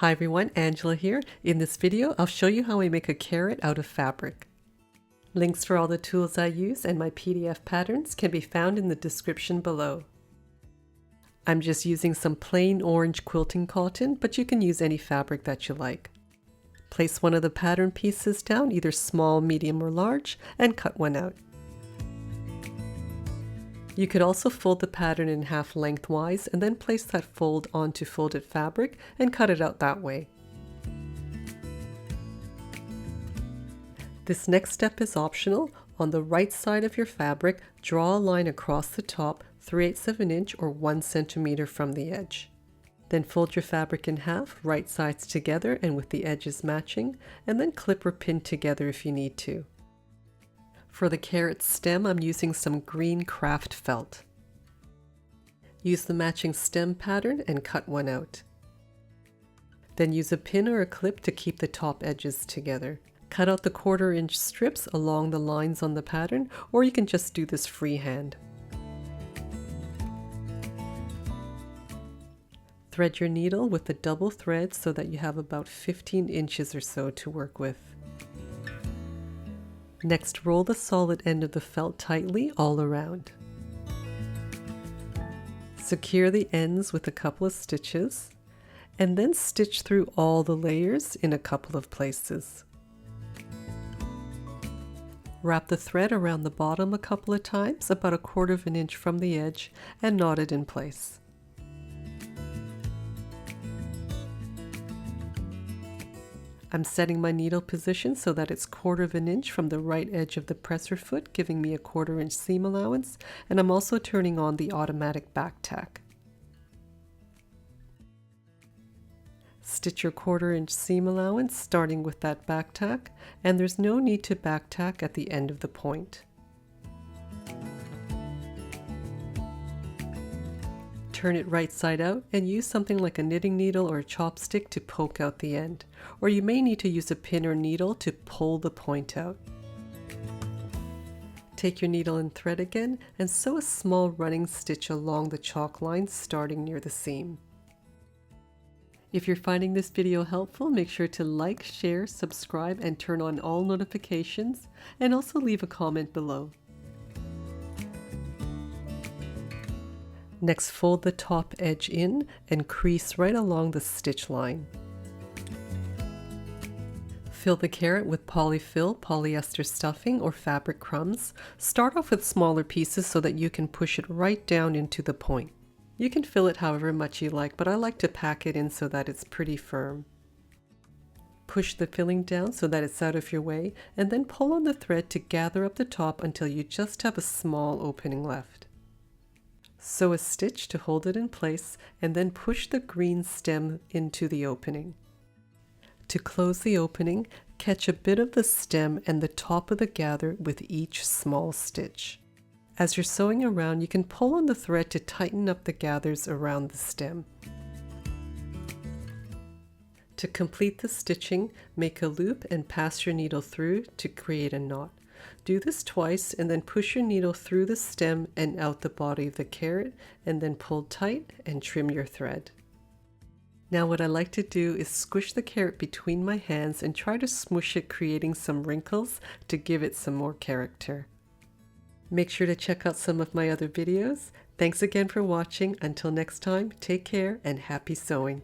Hi everyone, Angela here. In this video, I'll show you how I make a carrot out of fabric. Links for all the tools I use and my PDF patterns can be found in the description below. I'm just using some plain orange quilting cotton, but you can use any fabric that you like. Place one of the pattern pieces down, either small, medium, or large, and cut one out. You could also fold the pattern in half lengthwise and then place that fold onto folded fabric and cut it out that way. This next step is optional. On the right side of your fabric, draw a line across the top 3/8 of an inch or 1 centimeter from the edge. Then fold your fabric in half, right sides together and with the edges matching, and then clip or pin together if you need to. For the carrot stem, I'm using some green craft felt. Use the matching stem pattern and cut one out. Then use a pin or a clip to keep the top edges together. Cut out the 1/4 inch strips along the lines on the pattern, or you can just do this freehand. Thread your needle with the double thread so that you have about 15 inches or so to work with. Next, roll the solid end of the felt tightly all around. Secure the ends with a couple of stitches, and then stitch through all the layers in a couple of places. Wrap the thread around the bottom a couple of times, about 1/4 of an inch from the edge, and knot it in place. I'm setting my needle position so that it's 1/4 of an inch from the right edge of the presser foot, giving me a 1/4 inch seam allowance, and I'm also turning on the automatic back tack. Stitch your 1/4 inch seam allowance starting with that back tack, and there's no need to back tack at the end of the point. Turn it right side out and use something like a knitting needle or a chopstick to poke out the end, or you may need to use a pin or needle to pull the point out. Take your needle and thread again and sew a small running stitch along the chalk line starting near the seam. If you're finding this video helpful, make sure to like, share, subscribe, and turn on all notifications, and also leave a comment below. Next, fold the top edge in and crease right along the stitch line. Fill the carrot with polyfill, polyester stuffing, or fabric crumbs. Start off with smaller pieces so that you can push it right down into the point. You can fill it however much you like, but I like to pack it in so that it's pretty firm. Push the filling down so that it's out of your way, and then pull on the thread to gather up the top until you just have a small opening left. Sew a stitch to hold it in place, and then push the green stem into the opening. To close the opening, catch a bit of the stem and the top of the gather with each small stitch. As you're sewing around, you can pull on the thread to tighten up the gathers around the stem. To complete the stitching, make a loop and pass your needle through to create a knot. Do this twice and then push your needle through the stem and out the body of the carrot, and then pull tight and trim your thread. Now what I like to do is squish the carrot between my hands and try to smush it, creating some wrinkles to give it some more character. Make sure to check out some of my other videos. Thanks again for watching. Until next time, take care and happy sewing.